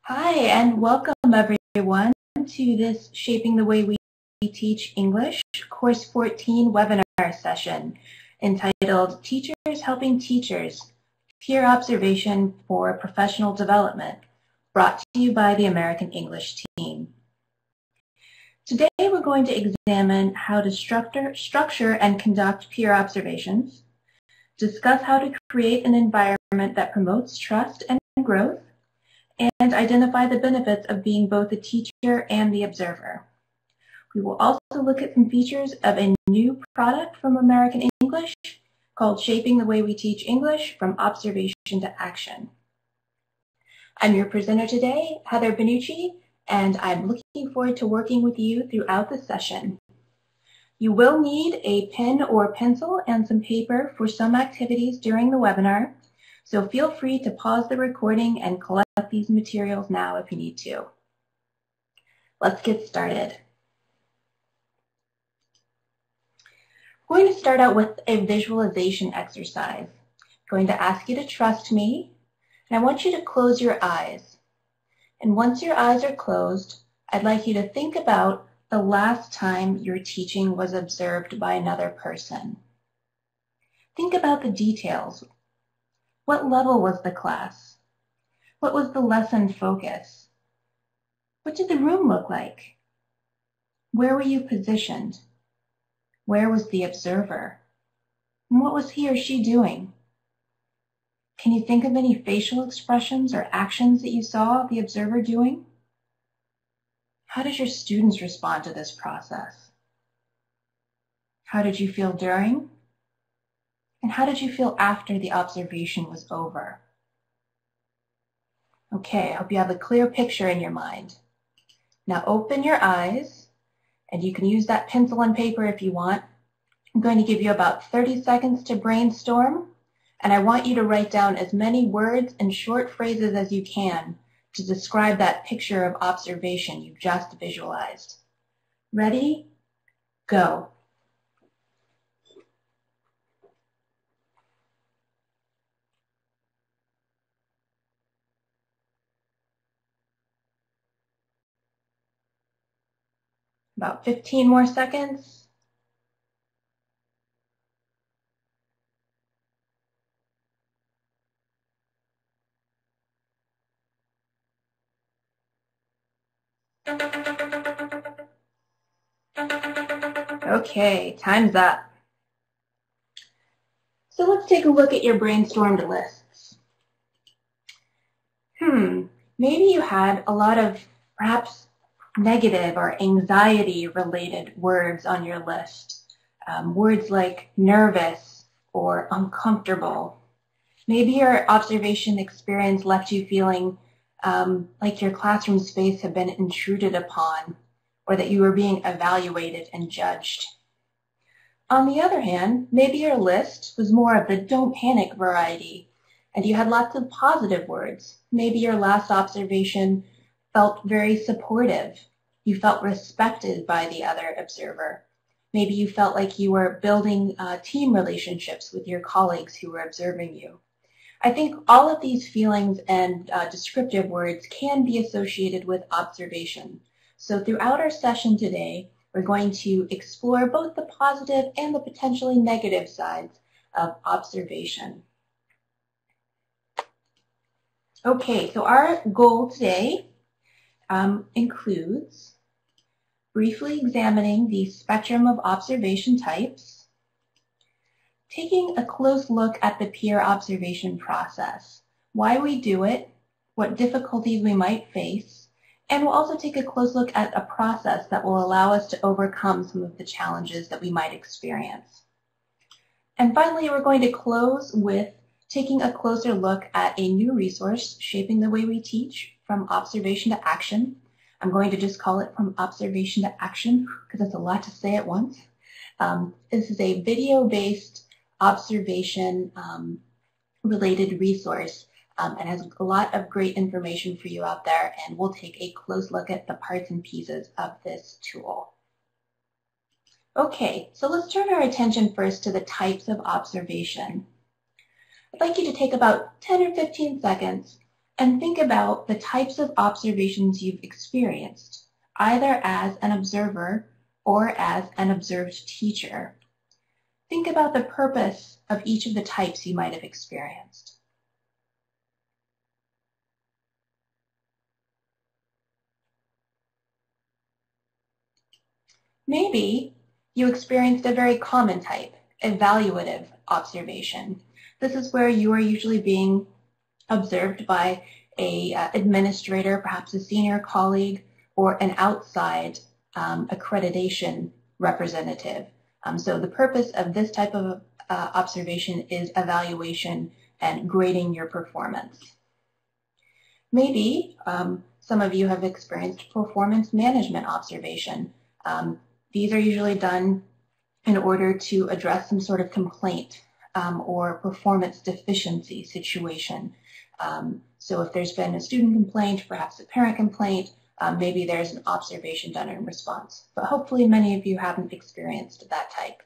Hi, and welcome everyone to this Shaping the Way We Teach English Course 14 webinar session entitled Teachers Helping Teachers, Peer Observation for Professional Development, brought to you by the American English Team. Today we're going to examine how to structure and conduct peer observations, discuss how to create an environment that promotes trust and growth, and identify the benefits of being both the teacher and the observer. We will also look at some features of a new product from American English called Shaping the Way We Teach English from Observation to Action. I'm your presenter today, Heather Benucci, and I'm looking forward to working with you throughout the session. You will need a pen or pencil and some paper for some activities during the webinar, so feel free to pause the recording and collect these materials now if you need to. Let's get started. I'm going to start out with a visualization exercise. I'm going to ask you to trust me, and I want you to close your eyes. And once your eyes are closed, I'd like you to think about the last time your teaching was observed by another person. Think about the details. What level was the class? What was the lesson focus? What did the room look like? Where were you positioned? Where was the observer? And what was he or she doing? Can you think of any facial expressions or actions that you saw the observer doing? How did your students respond to this process? How did you feel during? And how did you feel after the observation was over? Okay, I hope you have a clear picture in your mind. Now open your eyes, and you can use that pencil and paper if you want. I'm going to give you about 30 seconds to brainstorm, and I want you to write down as many words and short phrases as you can to describe that picture of observation you just visualized. Ready? Go. About 15 more seconds. Okay, time's up. So let's take a look at your brainstormed lists. Maybe you had a lot of perhaps negative or anxiety-related words on your list. Words like nervous or uncomfortable. Maybe your observation experience left you feeling like your classroom space had been intruded upon, or that you were being evaluated and judged. On the other hand, maybe your list was more of the don't panic variety, and you had lots of positive words. Maybe your last observation felt very supportive. You felt respected by the other observer. Maybe you felt like you were building team relationships with your colleagues who were observing you. I think all of these feelings and descriptive words can be associated with observation. So throughout our session today, we're going to explore both the positive and the potentially negative sides of observation. Okay, so our goal today includes briefly examining the spectrum of observation types, taking a close look at the peer observation process, why we do it, what difficulties we might face, and we'll also take a close look at a process that will allow us to overcome some of the challenges that we might experience. And finally, we're going to close with taking a closer look at a new resource, Shaping the Way We Teach from Observation to Action. I'm going to just call it From Observation to Action because it's a lot to say at once. This is a video-based observation related resource and has a lot of great information for you out there, and we'll take a close look at the parts and pieces of this tool. Okay, so let's turn our attention first to the types of observation. I'd like you to take about 10 or 15 seconds And think about the types of observations you've experienced, either as an observer or as an observed teacher. Think about the purpose of each of the types you might have experienced. Maybe you experienced a very common type, evaluative observation. This is where you are usually being observed by an administrator, perhaps a senior colleague, or an outside accreditation representative. So the purpose of this type of observation is evaluation and grading your performance. Maybe some of you have experienced performance management observation. These are usually done in order to address some sort of complaint or performance deficiency situation. So if there's been a student complaint, perhaps a parent complaint, maybe there's an observation done in response. But hopefully many of you haven't experienced that type.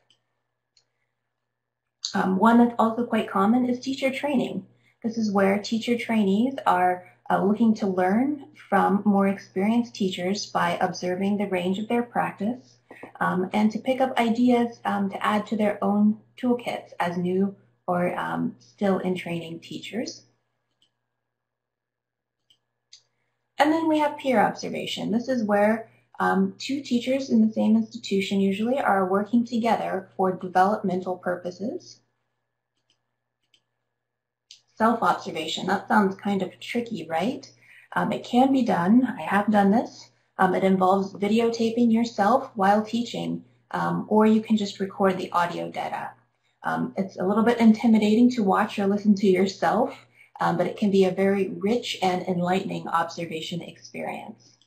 One that's also quite common is teacher training. This is where teacher trainees are looking to learn from more experienced teachers by observing the range of their practice and to pick up ideas to add to their own toolkits as new or still in training teachers. And then we have peer observation. This is where two teachers in the same institution usually are working together for developmental purposes. Self-observation, that sounds kind of tricky, right? It can be done. I have done this. It involves videotaping yourself while teaching, or you can just record the audio data. It's a little bit intimidating to watch or listen to yourself, but it can be a very rich and enlightening observation experience.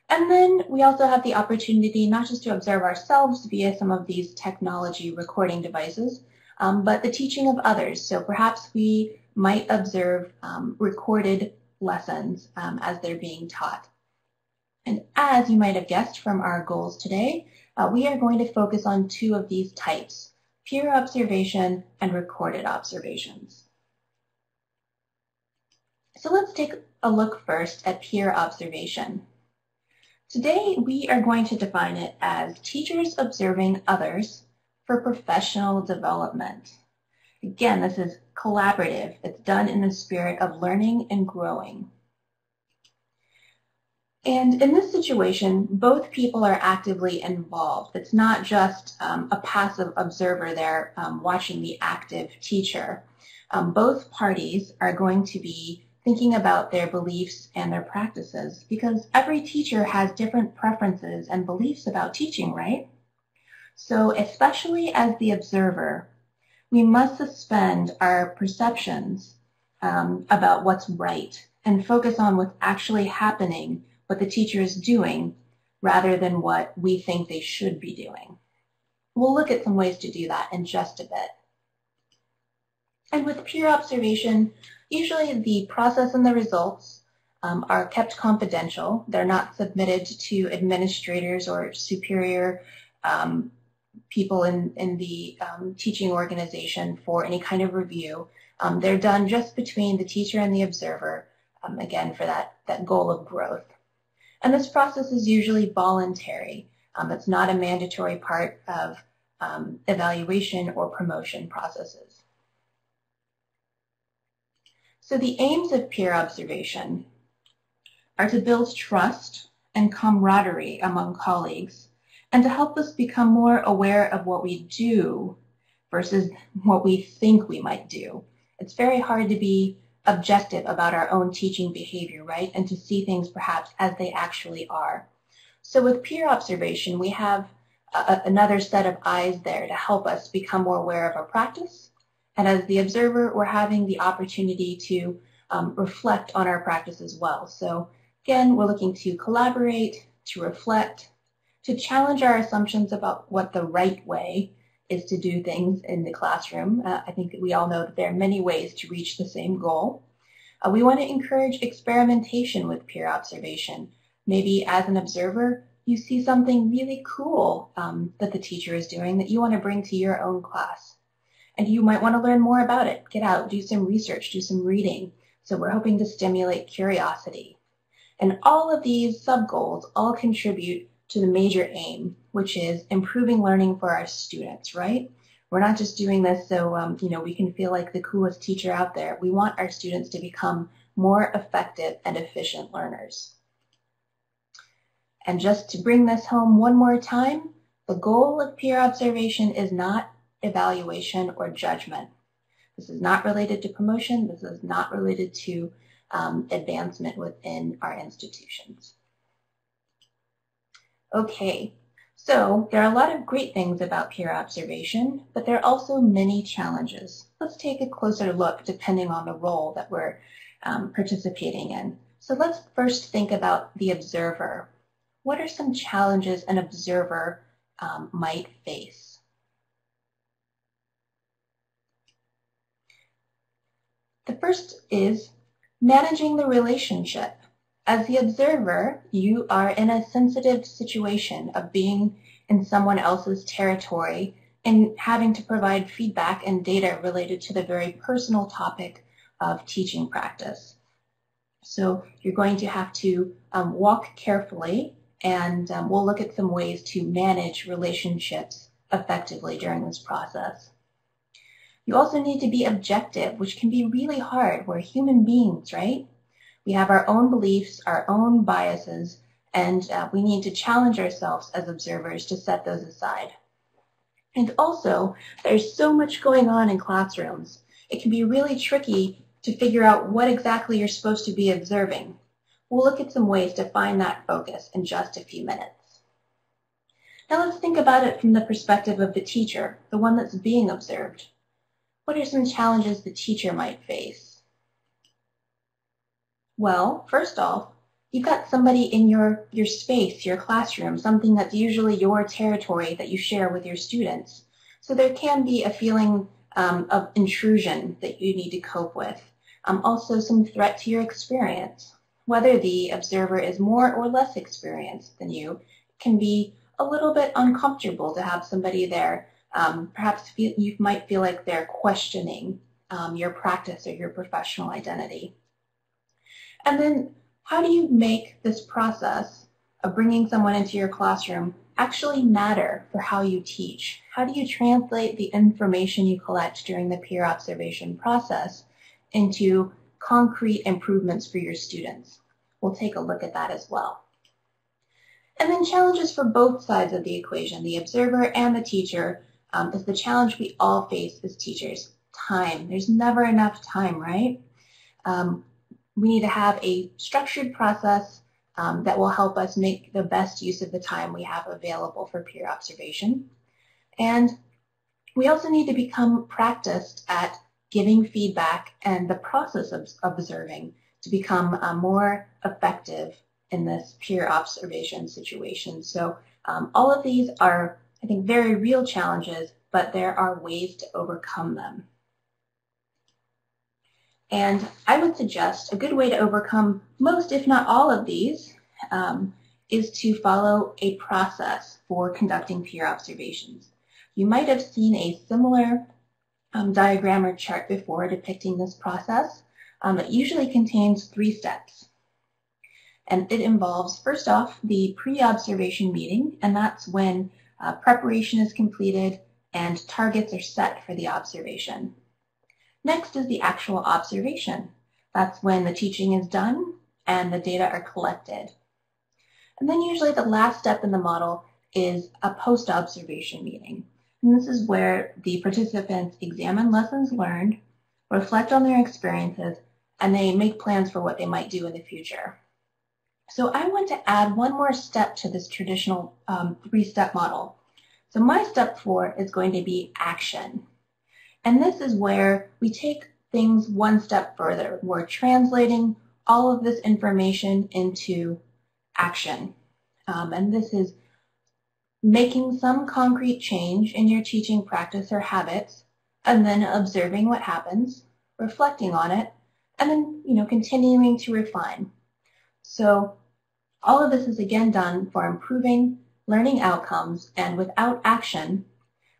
And then we also have the opportunity not just to observe ourselves via some of these technology recording devices, but the teaching of others. So perhaps we might observe recorded lessons as they're being taught. And as you might have guessed from our goals today, we are going to focus on two of these types, peer observation and recorded observations. So let's take a look first at peer observation. Today we are going to define it as teachers observing others for professional development. Again, this is collaborative. It's done in the spirit of learning and growing. And in this situation, both people are actively involved. It's not just a passive observer there watching the active teacher. Both parties are going to be thinking about their beliefs and their practices because every teacher has different preferences and beliefs about teaching, right? So especially as the observer, we must suspend our perceptions about what's right and focus on what's actually happening, what the teacher is doing, rather than what we think they should be doing. We'll look at some ways to do that in just a bit. And with peer observation, usually the process and the results are kept confidential. They're not submitted to administrators or superior people in the teaching organization for any kind of review. They're done just between the teacher and the observer, again, for that goal of growth. And this process is usually voluntary. It's not a mandatory part of evaluation or promotion processes. So the aims of peer observation are to build trust and camaraderie among colleagues and to help us become more aware of what we do versus what we think we might do. It's very hard to be objective about our own teaching behavior, right? And to see things perhaps as they actually are. So with peer observation, we have another set of eyes there to help us become more aware of our practice. And as the observer, we're having the opportunity to reflect on our practice as well. So again, we're looking to collaborate, to reflect, to challenge our assumptions about what the right way is to do things in the classroom. I think we all know that there are many ways to reach the same goal. We want to encourage experimentation with peer observation. Maybe as an observer, you see something really cool that the teacher is doing that you want to bring to your own class. And you might want to learn more about it. Get out, do some research, do some reading. So we're hoping to stimulate curiosity. And all of these sub-goals all contribute to the major aim, which is improving learning for our students, right? We're not just doing this so we can feel like the coolest teacher out there. We want our students to become more effective and efficient learners. And just to bring this home one more time, the goal of peer observation is not evaluation or judgment. This is not related to promotion. This is not related to advancement within our institutions. Okay, so there are a lot of great things about peer observation, but there are also many challenges. Let's take a closer look depending on the role that we're participating in. So let's first think about the observer. What are some challenges an observer might face? The first is managing the relationship. As the observer, you are in a sensitive situation of being in someone else's territory and having to provide feedback and data related to the very personal topic of teaching practice. So you're going to have to walk carefully, and we'll look at some ways to manage relationships effectively during this process. You also need to be objective, which can be really hard. We're human beings, right? We have our own beliefs, our own biases, and we need to challenge ourselves as observers to set those aside. And also, there's so much going on in classrooms. It can be really tricky to figure out what exactly you're supposed to be observing. We'll look at some ways to find that focus in just a few minutes. Now let's think about it from the perspective of the teacher, the one that's being observed. What are some challenges the teacher might face? Well, first off, you've got somebody in your space, your classroom, something that's usually your territory that you share with your students. So there can be a feeling of intrusion that you need to cope with. Also some threat to your experience. Whether the observer is more or less experienced than you, it can be a little bit uncomfortable to have somebody there. Perhaps you might feel like they're questioning your practice or your professional identity. And then how do you make this process of bringing someone into your classroom actually matter for how you teach? How do you translate the information you collect during the peer observation process into concrete improvements for your students? We'll take a look at that as well. And then challenges for both sides of the equation, the observer and the teacher, is the challenge we all face as teachers. Time. There's never enough time, right? We need to have a structured process that will help us make the best use of the time we have available for peer observation. And we also need to become practiced at giving feedback and the process of observing to become more effective in this peer observation situation. So all of these are, I think, very real challenges, but there are ways to overcome them. And I would suggest a good way to overcome most, if not all of these, is to follow a process for conducting peer observations. You might have seen a similar diagram or chart before depicting this process. It usually contains 3 steps. And it involves, first off, the pre-observation meeting, and that's when preparation is completed and targets are set for the observation. Next is the actual observation. That's when the teaching is done and the data are collected. And then usually the last step in the model is a post-observation meeting. And this is where the participants examine lessons learned, reflect on their experiences, and they make plans for what they might do in the future. So I want to add one more step to this traditional 3-step model. So my step 4 is going to be action. And this is where we take things one step further. We're translating all of this information into action. And this is making some concrete change in your teaching practice or habits, and then observing what happens, reflecting on it, and then continuing to refine. So all of this is again done for improving learning outcomes, and without action,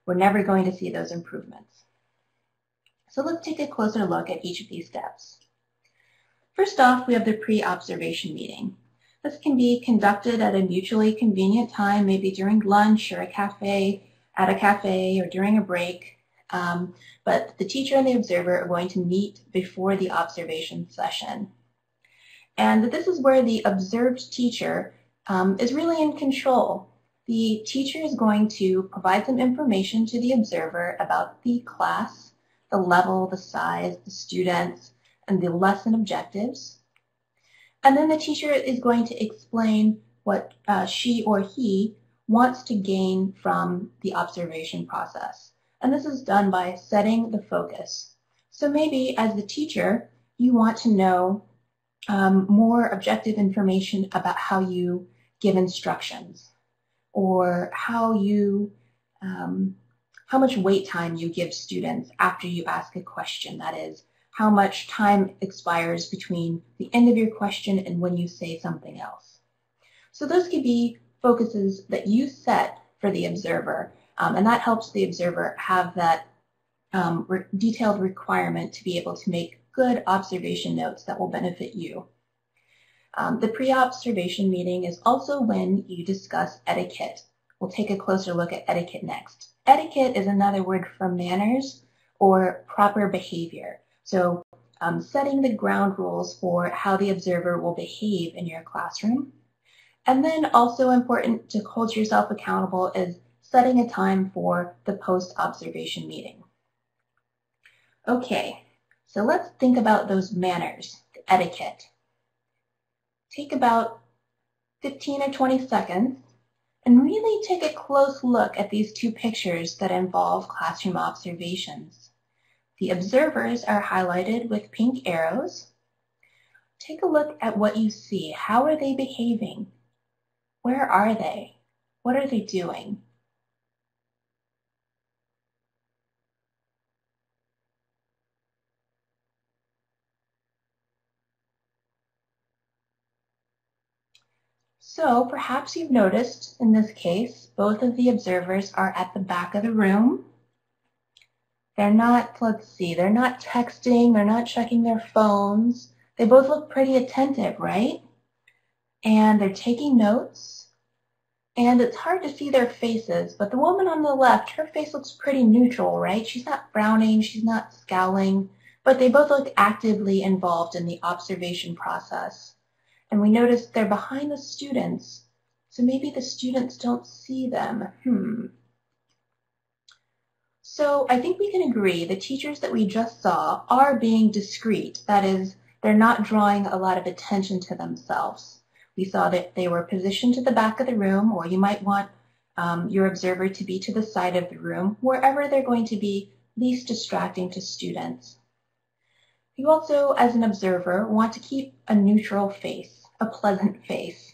we're never going to see those improvements. So let's take a closer look at each of these steps. First off, we have the pre-observation meeting. This can be conducted at a mutually convenient time, maybe during lunch or at a cafe or during a break. But the teacher and the observer are going to meet before the observation session. And this is where the observed teacher is really in control. The teacher is going to provide some information to the observer about the class, the level, the size, the students, and the lesson objectives. And then the teacher is going to explain what she or he wants to gain from the observation process. And this is done by setting the focus. So maybe as the teacher, you want to know more objective information about how you give instructions, or how much wait time you give students after you ask a question. That is, how much time expires between the end of your question and when you say something else. So those could be focuses that you set for the observer, and that helps the observer have that detailed requirement to be able to make good observation notes that will benefit you. The pre-observation meeting is also when you discuss etiquette. We'll take a closer look at etiquette next. Etiquette is another word for manners or proper behavior. So setting the ground rules for how the observer will behave in your classroom. And then also important to hold yourself accountable is setting a time for the post-observation meeting. Okay, so let's think about those manners, the etiquette. Take about 15 or 20 seconds and really take a close look at these two pictures that involve classroom observations. The observers are highlighted with pink arrows. Take a look at what you see. How are they behaving? Where are they? What are they doing? So perhaps you've noticed in this case, both of the observers are at the back of the room. They're not, they're not texting, they're not checking their phones. They both look pretty attentive, right? And they're taking notes. And it's hard to see their faces, but the woman on the left, her face looks pretty neutral, right? She's not frowning, she's not scowling, but they both look actively involved in the observation process. And we notice they're behind the students, so maybe the students don't see them. So I think we can agree the teachers that we just saw are being discreet. That is, they're not drawing a lot of attention to themselves. We saw that they were positioned to the back of the room, or you might want your observer to be to the side of the room, wherever they're going to be least distracting to students. You also, as an observer, want to keep a neutral face, a pleasant face.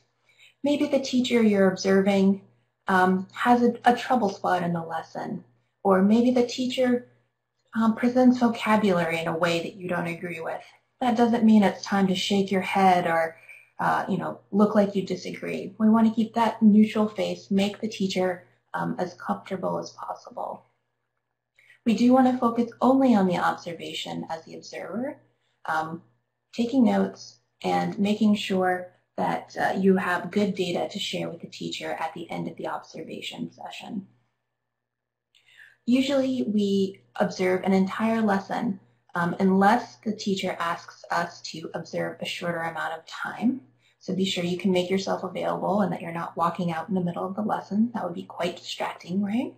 Maybe the teacher you're observing has a trouble spot in the lesson, or maybe the teacher presents vocabulary in a way that you don't agree with. That doesn't mean it's time to shake your head or look like you disagree. We want to keep that neutral face, make the teacher as comfortable as possible. We do want to focus only on the observation as the observer, taking notes and making sure that you have good data to share with the teacher at the end of the observation session. Usually we observe an entire lesson unless the teacher asks us to observe a shorter amount of time. So be sure you can make yourself available and that you're not walking out in the middle of the lesson. That would be quite distracting, right?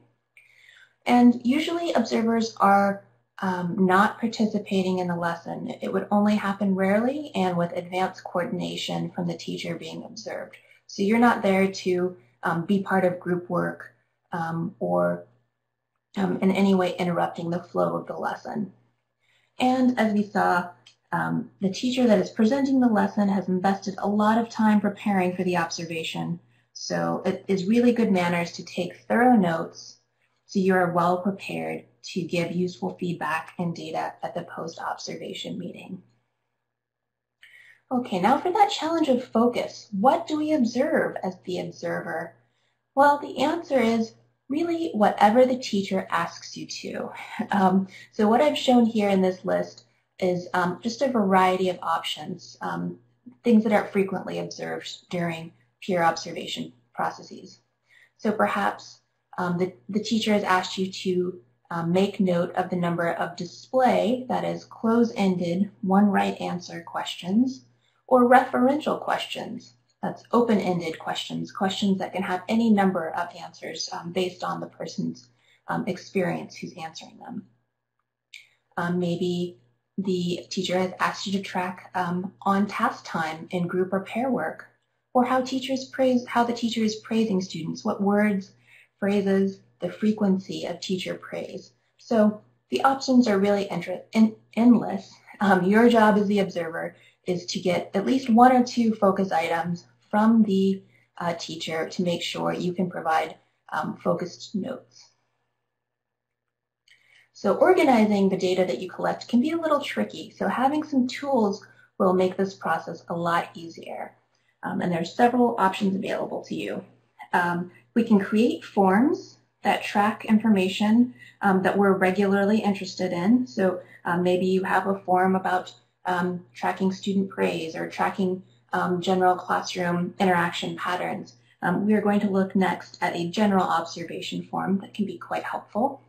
And usually observers are not participating in the lesson. It would only happen rarely and with advanced coordination from the teacher being observed. So you're not there to be part of group work or in any way interrupting the flow of the lesson. And as we saw, the teacher that is presenting the lesson has invested a lot of time preparing for the observation. So it is really good manners to take thorough notes so you are well prepared to give useful feedback and data at the post-observation meeting. Okay, now for that challenge of focus, what do we observe as the observer? Well, the answer is really whatever the teacher asks you to. So what I've shown here in this list is just a variety of options, things that are frequently observed during peer observation processes. So perhaps the teacher has asked you to make note of the number of display, that is close-ended, one right answer questions, or referential questions, that's open-ended questions, questions that can have any number of answers based on the person's experience who's answering them. Maybe the teacher has asked you to track on task time in group or pair work, or how the teacher is praising students, what words, phrases, the frequency of teacher praise. So the options are really endless. Your job as the observer is to get at least one or two focus items from the teacher to make sure you can provide focused notes. So organizing the data that you collect can be a little tricky, so having some tools will make this process a lot easier. And there's several options available to you. We can create forms that track information that we're regularly interested in. So maybe you have a form about tracking student praise or tracking general classroom interaction patterns. We are going to look next at a general observation form that can be quite helpful.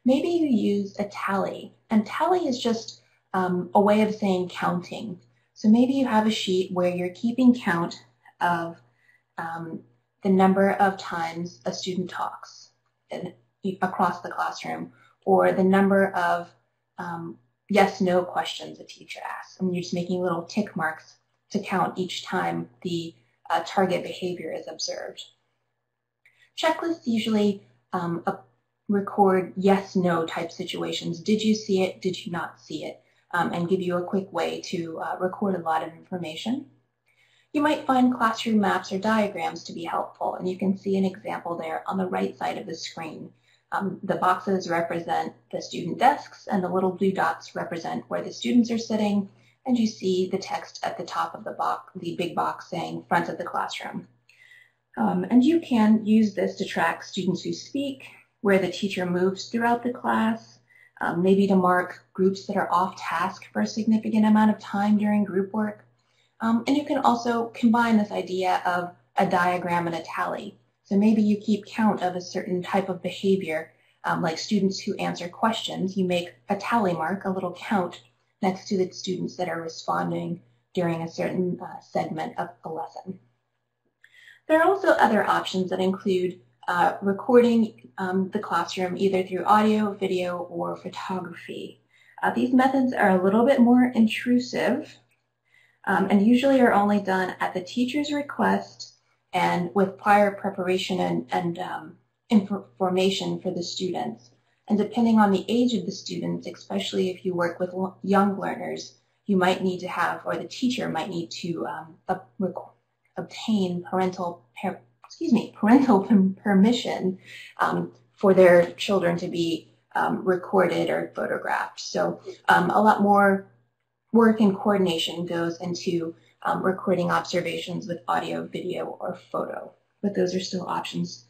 Maybe you use a tally, and tally is just a way of saying counting. So maybe you have a sheet where you're keeping count of the number of times a student talks across the classroom, or the number of yes/no questions a teacher asks. And you're just making little tick marks to count each time the target behavior is observed. Checklists usually record yes/no type situations. Did you see it? Did you not see it? And give you a quick way to record a lot of information. You might find classroom maps or diagrams to be helpful, and you can see an example there on the right side of the screen. The boxes represent the student desks, and the little blue dots represent where the students are sitting, and you see the text at the top of the big box saying front of the classroom. And you can use this to track students who speak, where the teacher moves throughout the class, maybe to mark groups that are off task for a significant amount of time during group work. And you can also combine this idea of a diagram and a tally. So maybe you keep count of a certain type of behavior, like students who answer questions. You make a tally mark, a little count, next to the students that are responding during a certain segment of a lesson. There are also other options that include recording the classroom either through audio, video, or photography. These methods are a little bit more intrusive and usually are only done at the teacher's request and with prior preparation and information for the students. And depending on the age of the students, especially if you work with young learners, you might need to have, or the teacher might need to obtain parental permission for their children to be recorded or photographed. So a lot more work and coordination goes into recording observations with audio, video, or photo. But those are still options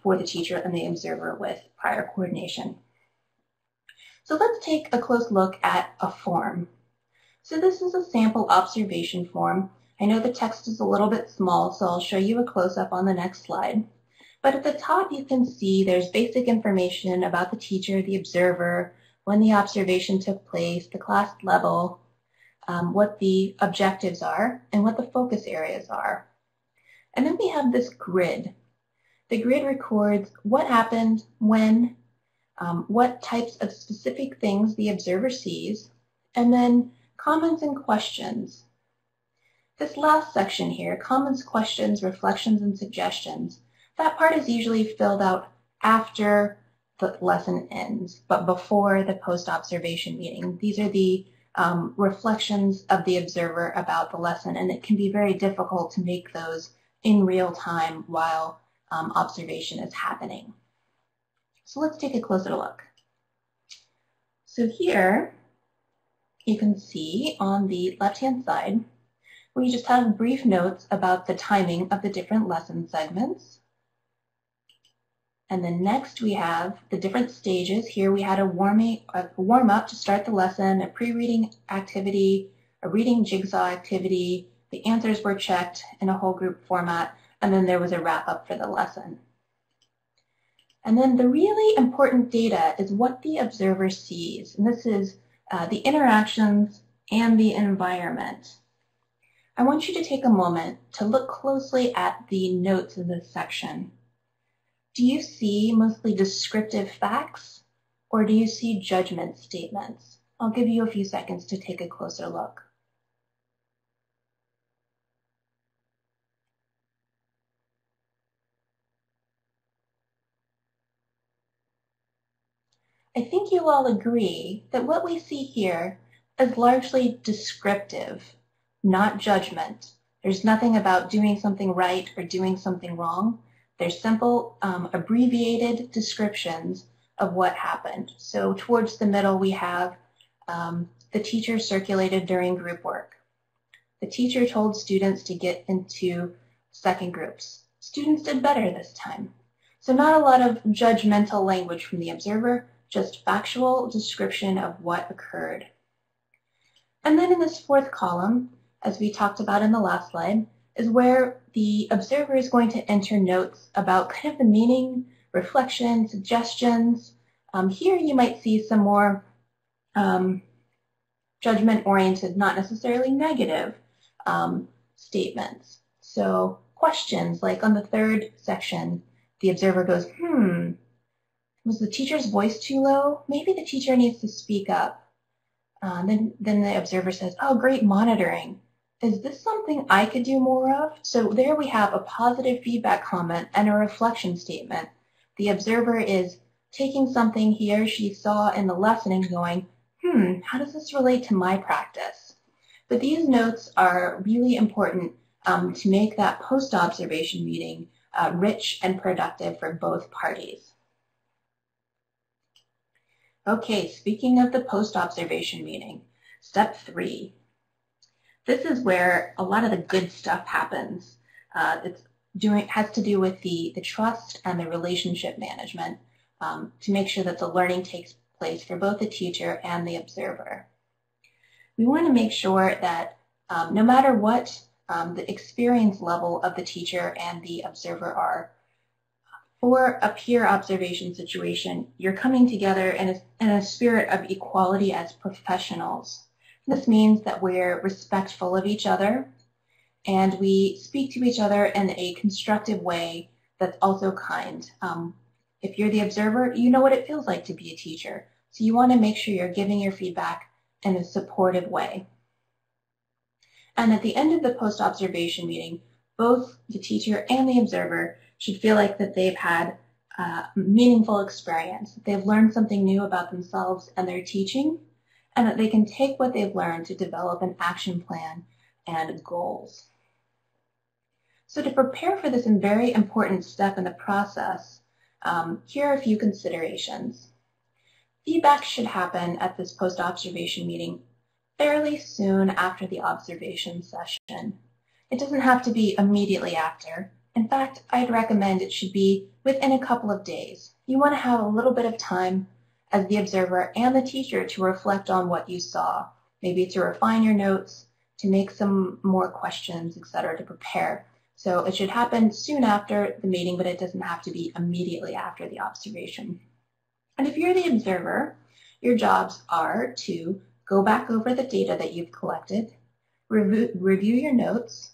for the teacher and the observer with prior coordination. So let's take a close look at a form. So this is a sample observation form. I know the text is a little bit small, so I'll show you a close-up on the next slide. But at the top you can see there's basic information about the teacher, the observer, when the observation took place, the class level, what the objectives are, and what the focus areas are. And then we have this grid. The grid records what happened, when, what types of specific things the observer sees, and then comments and questions. This last section here, comments, questions, reflections, and suggestions, that part is usually filled out after the lesson ends, but before the post-observation meeting. These are the reflections of the observer about the lesson, and it can be very difficult to make those in real time while observation is happening. So let's take a closer look. So here you can see on the left-hand side, we just have brief notes about the timing of the different lesson segments. And then next we have the different stages. Here we had a warm-up to start the lesson, a pre-reading activity, a reading jigsaw activity, the answers were checked in a whole group format, and then there was a wrap-up for the lesson. And then the really important data is what the observer sees, and this is the interactions and the environment. I want you to take a moment to look closely at the notes in this section. Do you see mostly descriptive facts, or do you see judgment statements? I'll give you a few seconds to take a closer look. I think you'll all agree that what we see here is largely descriptive, not judgment. There's nothing about doing something right or doing something wrong. They're simple, abbreviated descriptions of what happened. So towards the middle, we have the teacher circulated during group work. The teacher told students to get into second groups. Students did better this time. So not a lot of judgmental language from the observer, just factual description of what occurred. And then in this fourth column, as we talked about in the last slide, is where the observer is going to enter notes about kind of the meaning, reflection, suggestions. Here you might see some more judgment-oriented, not necessarily negative statements. So questions, like on the third section, the observer goes, was the teacher's voice too low? Maybe the teacher needs to speak up. Then the observer says, oh, great monitoring. Is this something I could do more of? So there we have a positive feedback comment and a reflection statement. The observer is taking something he or she saw in the lesson and going, how does this relate to my practice? But these notes are really important to make that post-observation meeting rich and productive for both parties. Okay, speaking of the post-observation meeting, step 3. This is where a lot of the good stuff happens. It has to do with the trust and the relationship management to make sure that the learning takes place for both the teacher and the observer. We want to make sure that no matter what the experience level of the teacher and the observer are, for a peer observation situation, you're coming together in a spirit of equality as professionals. This means that we're respectful of each other and we speak to each other in a constructive way that's also kind. If you're the observer, you know what it feels like to be a teacher. So you want to make sure you're giving your feedback in a supportive way. And at the end of the post-observation meeting, both the teacher and the observer should feel like that they've had meaningful experience, that they've learned something new about themselves and their teaching, and that they can take what they've learned to develop an action plan and goals. So to prepare for this very important step in the process, here are a few considerations. Feedback should happen at this post-observation meeting fairly soon after the observation session. It doesn't have to be immediately after. In fact, I'd recommend it should be within a couple of days. You want to have a little bit of time as the observer and the teacher to reflect on what you saw, maybe to refine your notes, to make some more questions, etc., to prepare. So it should happen soon after the meeting, but it doesn't have to be immediately after the observation. And if you're the observer, your jobs are to go back over the data that you've collected, review your notes,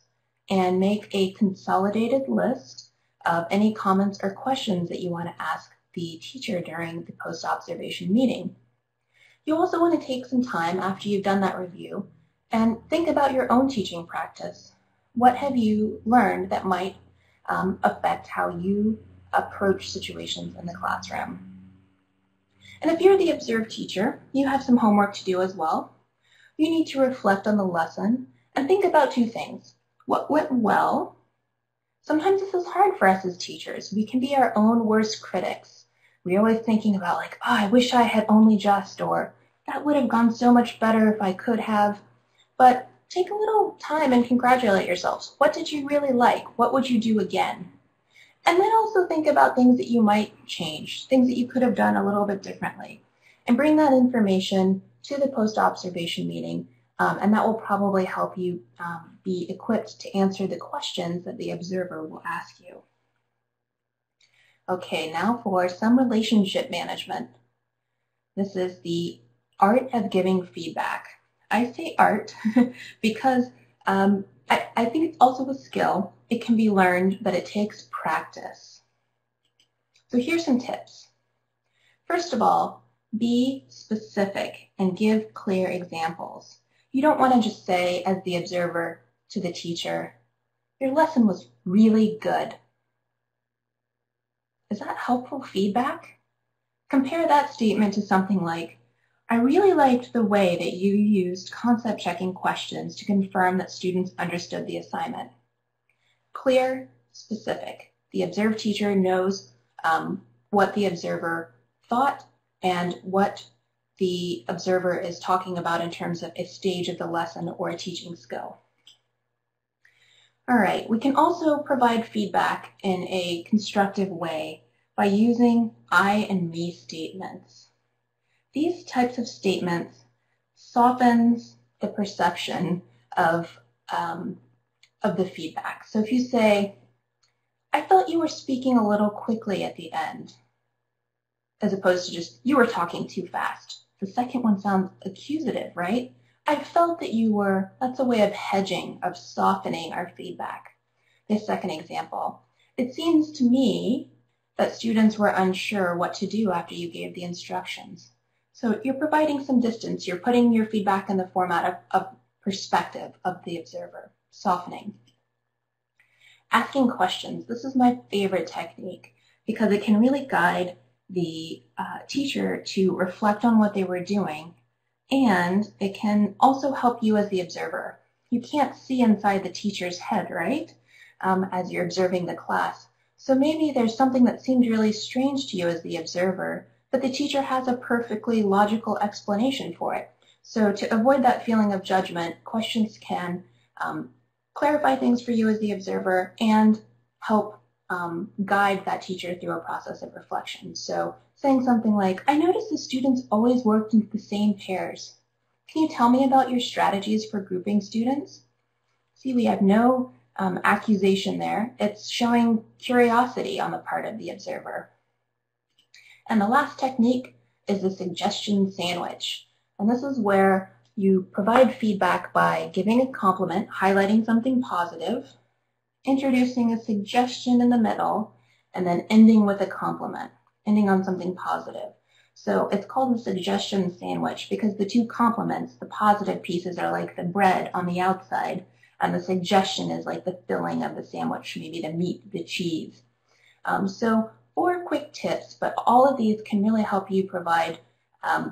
and make a consolidated list of any comments or questions that you want to ask the teacher during the post-observation meeting. You also want to take some time after you've done that review and think about your own teaching practice. What have you learned that might affect how you approach situations in the classroom? And if you're the observed teacher, you have some homework to do as well. You need to reflect on the lesson and think about two things. What went well? Sometimes this is hard for us as teachers. We can be our own worst critics. We're always thinking about like, oh, I wish I had only just, or that would have gone so much better if I could have. But take a little time and congratulate yourselves. What did you really like? What would you do again? And then also think about things that you might change, things that you could have done a little bit differently. And bring that information to the post-observation meeting, and that will probably help you be equipped to answer the questions that the observer will ask you. Okay, now for some relationship management. This is the art of giving feedback. I say art because I think it's also a skill. It can be learned, but it takes practice. So here's some tips. First of all, be specific and give clear examples. You don't want to just say, as the observer to the teacher, your lesson was really good. Is that helpful feedback? Compare that statement to something like, I really liked the way that you used concept checking questions to confirm that students understood the assignment. Clear, specific. The observed teacher knows what the observer thought and what the observer is talking about in terms of a stage of the lesson or a teaching skill. All right, we can also provide feedback in a constructive way by using I and me statements. These types of statements softens the perception of the feedback. So if you say, I felt you were speaking a little quickly at the end, as opposed to just, you were talking too fast. The second one sounds accusative, right? I felt that you were, that's a way of hedging, of softening our feedback. This second example, it seems to me that students were unsure what to do after you gave the instructions. So you're providing some distance. You're putting your feedback in the format of perspective of the observer, softening. Asking questions. This is my favorite technique because it can really guide the teacher to reflect on what they were doing, and it can also help you as the observer. You can't see inside the teacher's head, right, as you're observing the class. So maybe there's something that seemed really strange to you as the observer, but the teacher has a perfectly logical explanation for it. So to avoid that feeling of judgment, questions can clarify things for you as the observer and help guide that teacher through a process of reflection. So saying something like, I noticed the students always worked in the same pairs. Can you tell me about your strategies for grouping students? See, we have no accusation there. It's showing curiosity on the part of the observer. And the last technique is the suggestion sandwich. And this is where you provide feedback by giving a compliment, highlighting something positive, introducing a suggestion in the middle, and then ending with a compliment, ending on something positive. So it's called the suggestion sandwich because the two compliments, the positive pieces are like the bread on the outside, and the suggestion is like the filling of the sandwich, maybe the meat, the cheese. So 4 quick tips, but all of these can really help you provide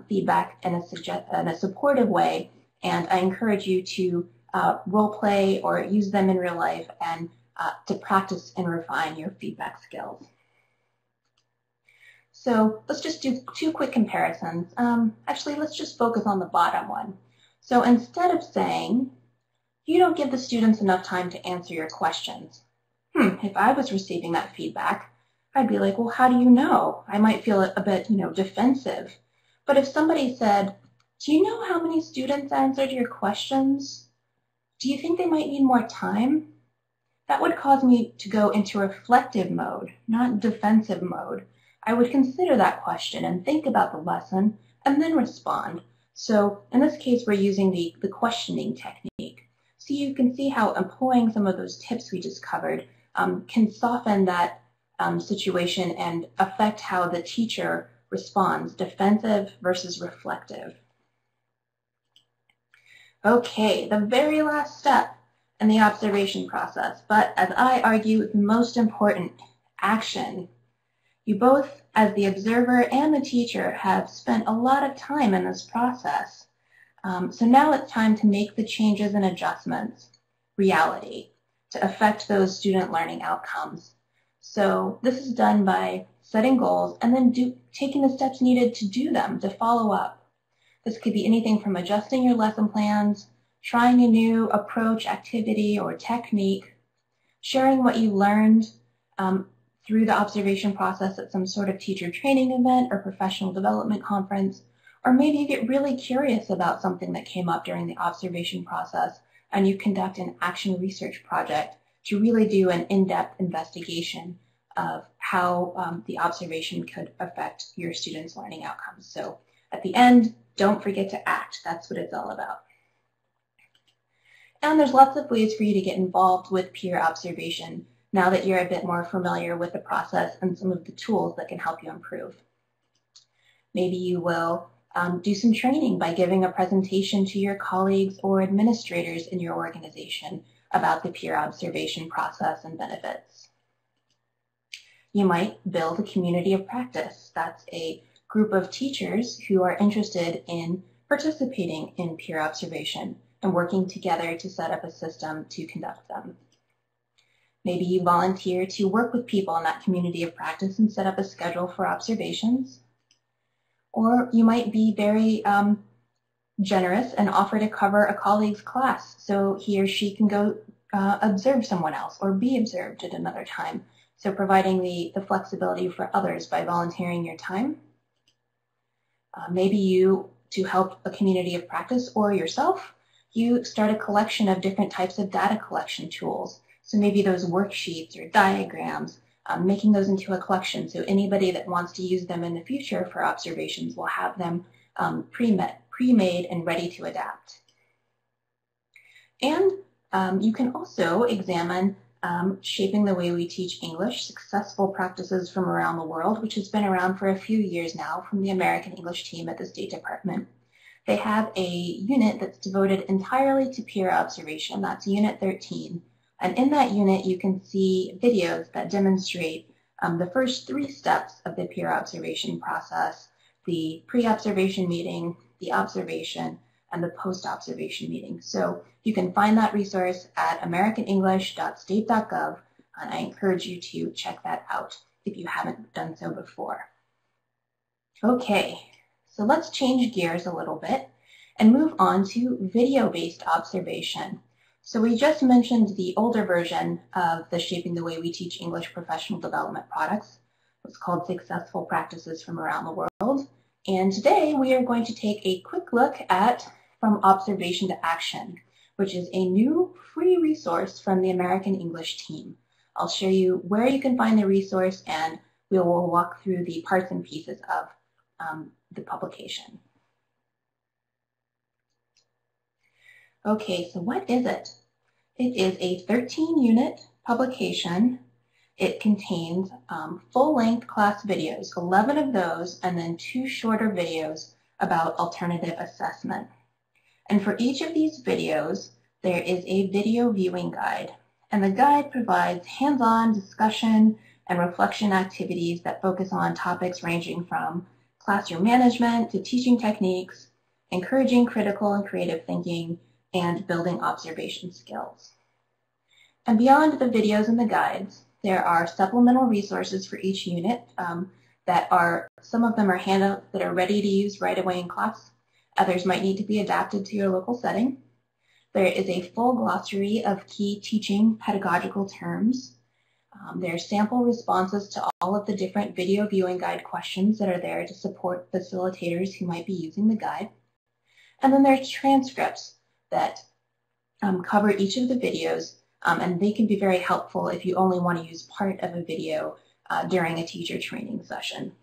feedback in a supportive way, and I encourage you to role play or use them in real life and to practice and refine your feedback skills. So let's just do 2 quick comparisons. Actually, let's just focus on the bottom one. So instead of saying, you don't give the students enough time to answer your questions. If I was receiving that feedback, I'd be like, well, how do you know? I might feel a bit, defensive. But if somebody said, do you know how many students answered your questions? Do you think they might need more time? That would cause me to go into reflective mode, not defensive mode. I would consider that question and think about the lesson and then respond. So in this case, we're using the questioning technique. So you can see how employing some of those tips we just covered can soften that situation and affect how the teacher responds, defensive versus reflective. Okay, the very last step in the observation process, but as I argue, the most important, action. You both, as the observer and the teacher, have spent a lot of time in this process. So now it's time to make the changes and adjustments reality to affect those student learning outcomes. So this is done by setting goals and then taking the steps needed to do them, to follow up. This could be anything from adjusting your lesson plans, trying a new approach, activity, or technique, sharing what you learned, through the observation process at some sort of teacher training event or professional development conference, or maybe you get really curious about something that came up during the observation process and you conduct an action research project to really do an in-depth investigation of how the observation could affect your students' learning outcomes. So at the end, don't forget to act. That's what it's all about. And there's lots of ways for you to get involved with peer observation now that you're a bit more familiar with the process and some of the tools that can help you improve. Maybe you will do some training by giving a presentation to your colleagues or administrators in your organization about the peer observation process and benefits. You might build a community of practice. That's a group of teachers who are interested in participating in peer observation and working together to set up a system to conduct them. Maybe you volunteer to work with people in that community of practice and set up a schedule for observations. Or you might be very generous and offer to cover a colleague's class so he or she can go observe someone else or be observed at another time. So providing the flexibility for others by volunteering your time. Maybe you, to help a community of practice or yourself, you start a collection of different types of data collection tools. So maybe those worksheets or diagrams, making those into a collection so anybody that wants to use them in the future for observations will have them pre-made and ready to adapt. And you can also examine Shaping the Way We Teach English, Successful Practices from Around the World, which has been around for a few years now from the American English team at the State Department. They have a unit that's devoted entirely to peer observation. That's Unit 13. And in that unit, you can see videos that demonstrate the first 3 steps of the peer observation process: the pre-observation meeting, the observation, and the post-observation meeting. So you can find that resource at americanenglish.state.gov, and I encourage you to check that out if you haven't done so before. Okay, so let's change gears a little bit and move on to video-based observation. So we just mentioned the older version of the Shaping the Way We Teach English professional development products. It's called Successful Practices from Around the World. And today we are going to take a quick look at From Observation to Action, which is a new free resource from the American English team. I'll show you where you can find the resource, and we will walk through the parts and pieces of the publication. Okay, so what is it? It is a 13-unit publication. It contains full-length class videos, 11 of those, and then 2 shorter videos about alternative assessment. And for each of these videos, there is a video viewing guide. And the guide provides hands-on discussion and reflection activities that focus on topics ranging from classroom management to teaching techniques, encouraging critical and creative thinking, and building observation skills. And beyond the videos and the guides, there are supplemental resources for each unit some of them are handouts that are ready to use right away in class. Others might need to be adapted to your local setting. There is a full glossary of key teaching pedagogical terms. There are sample responses to all of the different video viewing guide questions that are there to support facilitators who might be using the guide. And then there's transcripts that cover each of the videos, and they can be very helpful if you only want to use part of a video during a teacher training session.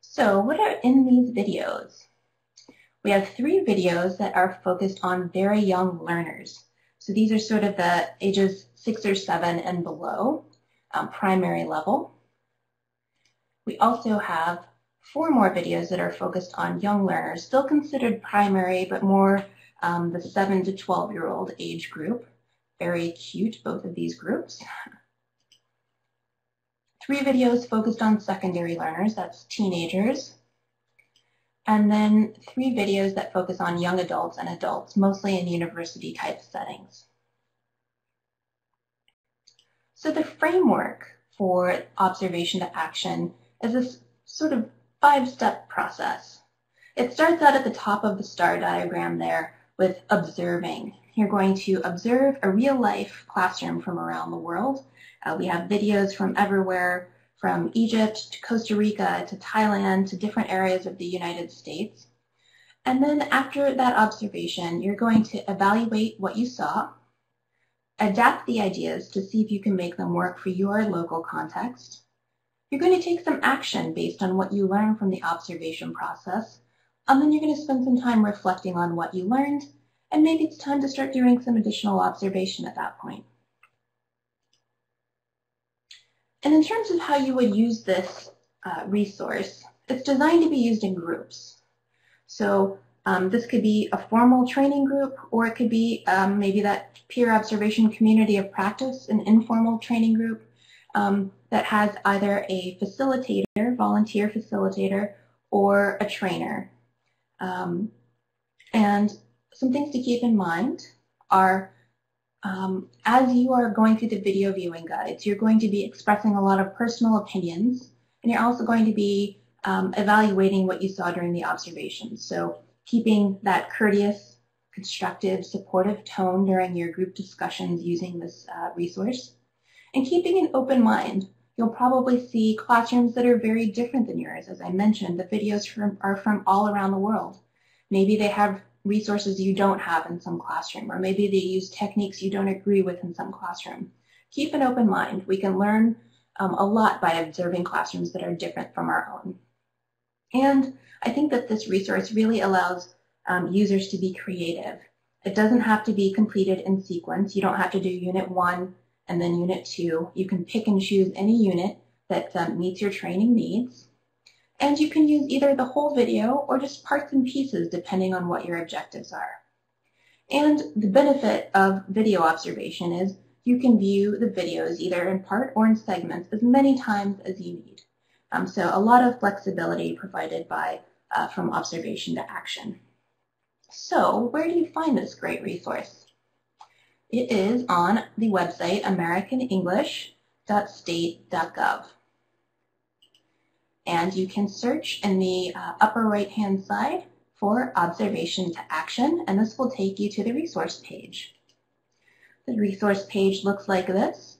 So what are in these videos? We have 3 videos that are focused on very young learners. So these are sort of the ages 6 or 7 and below, primary level. We also have 4 more videos that are focused on young learners, still considered primary, but more the 7 to 12-year-old age group. Very cute, both of these groups. 3 videos focused on secondary learners, that's teenagers. And then 3 videos that focus on young adults and adults, mostly in university-type settings. So the framework for observation to action is this sort of 5-step process. It starts out at the top of the star diagram there with observing. You're going to observe a real-life classroom from around the world. We have videos from everywhere, from Egypt to Costa Rica to Thailand to different areas of the United States. And then after that observation, you're going to evaluate what you saw, adapt the ideas to see if you can make them work for your local context. You're going to take some action based on what you learned from the observation process, and then you're going to spend some time reflecting on what you learned, and maybe it's time to start doing some additional observation at that point. And in terms of how you would use this resource, it's designed to be used in groups. So this could be a formal training group, or it could be maybe that peer observation community of practice, an informal training group that has either a facilitator, volunteer facilitator, or a trainer. And some things to keep in mind are as you are going through the video viewing guides, you're going to be expressing a lot of personal opinions, and you're also going to be evaluating what you saw during the observations. So keeping that courteous, constructive, supportive tone during your group discussions using this resource, and keeping an open mind. You'll probably see classrooms that are very different than yours. As I mentioned, the videos are from all around the world. Maybe they have resources you don't have in some classroom, or maybe they use techniques you don't agree with in some classroom. Keep an open mind. We can learn a lot by observing classrooms that are different from our own. And I think that this resource really allows users to be creative. It doesn't have to be completed in sequence. You don't have to do Unit 1 and then Unit 2. You can pick and choose any unit that meets your training needs. And you can use either the whole video or just parts and pieces depending on what your objectives are. And the benefit of video observation is you can view the videos either in part or in segments as many times as you need. So a lot of flexibility provided by from observation to action. So where do you find this great resource? It is on the website americanenglish.state.gov. And you can search in the upper right-hand side for observation to action, and this will take you to the resource page. The resource page looks like this,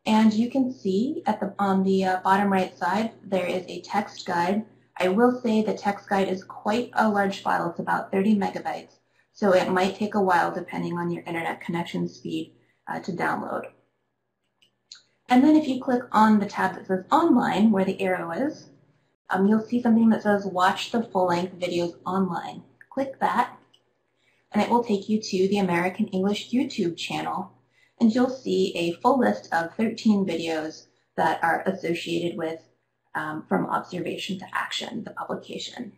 and you can see on the bottom right side there is a text guide. I will say the text guide is quite a large file. It's about 30 megabytes, so it might take a while depending on your internet connection speed to download. And then if you click on the tab that says Online, where the arrow is, you'll see something that says Watch the Full-Length Videos Online. Click that, and it will take you to the American English YouTube channel, and you'll see a full list of 13 videos that are associated with From Observation to Action, the publication.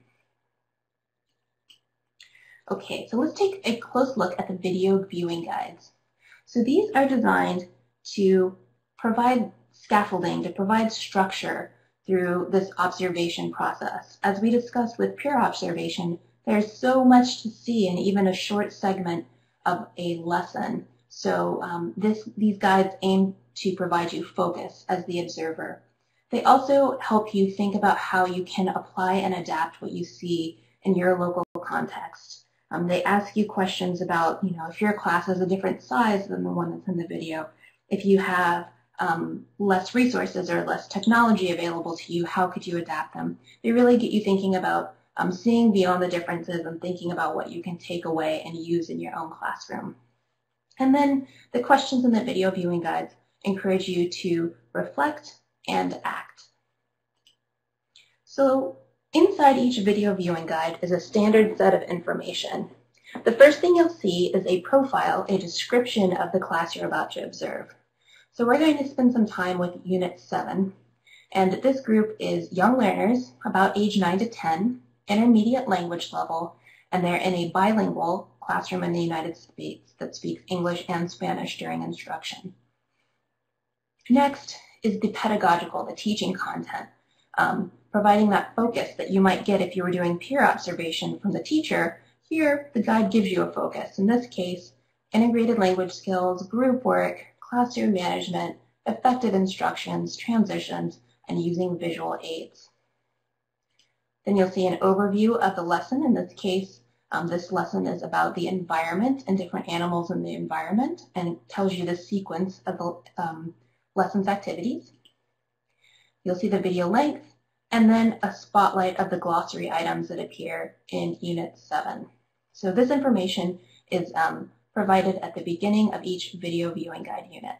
Okay, so let's take a close look at the video viewing guides. So these are designed to provide scaffolding, to provide structure through this observation process. As we discussed with peer observation, there's so much to see in even a short segment of a lesson. So these guides aim to provide you focus as the observer. They also help you think about how you can apply and adapt what you see in your local context. They ask you questions about, if your class is a different size than the one that's in the video, if you have less resources or less technology available to you, how could you adapt them? They really get you thinking about seeing beyond the differences and thinking about what you can take away and use in your own classroom. And then the questions in the video viewing guides encourage you to reflect and act. So inside each video viewing guide is a standard set of information. The first thing you'll see is a profile, a description of the class you're about to observe. So we're going to spend some time with Unit 7, and this group is young learners about age 9 to 10, intermediate language level, and they're in a bilingual classroom in the United States that speaks English and Spanish during instruction. Next is the pedagogical, the teaching content, providing that focus that you might get if you were doing peer observation from the teacher. Here, the guide gives you a focus. In this case, integrated language skills, group work, classroom management, effective instructions, transitions, and using visual aids. Then you'll see an overview of the lesson. In this case, this lesson is about the environment and different animals in the environment, and it tells you the sequence of lessons activities. You'll see the video length, and then a spotlight of the glossary items that appear in Unit 7. So this information is provided at the beginning of each video viewing guide unit.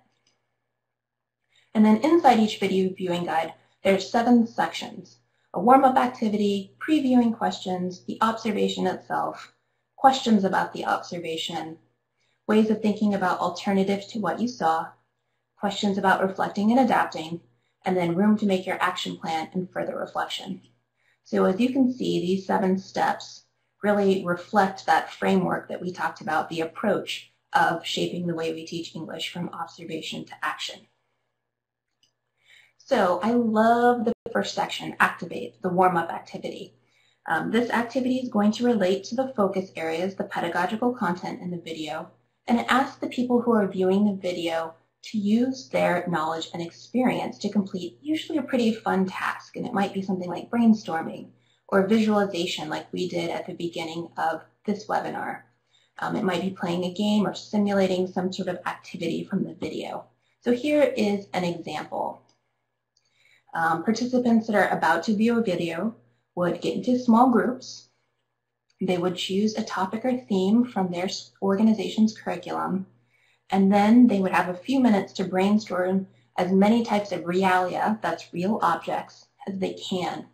And then inside each video viewing guide, there's 7 sections: a warm-up activity, previewing questions, the observation itself, questions about the observation, ways of thinking about alternatives to what you saw, questions about reflecting and adapting, and then room to make your action plan and further reflection. So as you can see, these 7 steps really reflect that framework that we talked about, the approach of shaping the way we teach English from observation to action. So I love the first section, Activate, the warm-up activity. This activity is going to relate to the focus areas, the pedagogical content in the video, and it asks the people who are viewing the video to use their knowledge and experience to complete usually a pretty fun task. And it might be something like brainstorming or visualization like we did at the beginning of this webinar. It might be playing a game or simulating some sort of activity from the video. So here is an example. Participants that are about to view a video would get into small groups. They would choose a topic or theme from their organization's curriculum, and then they would have a few minutes to brainstorm as many types of realia, that's real objects, as they can.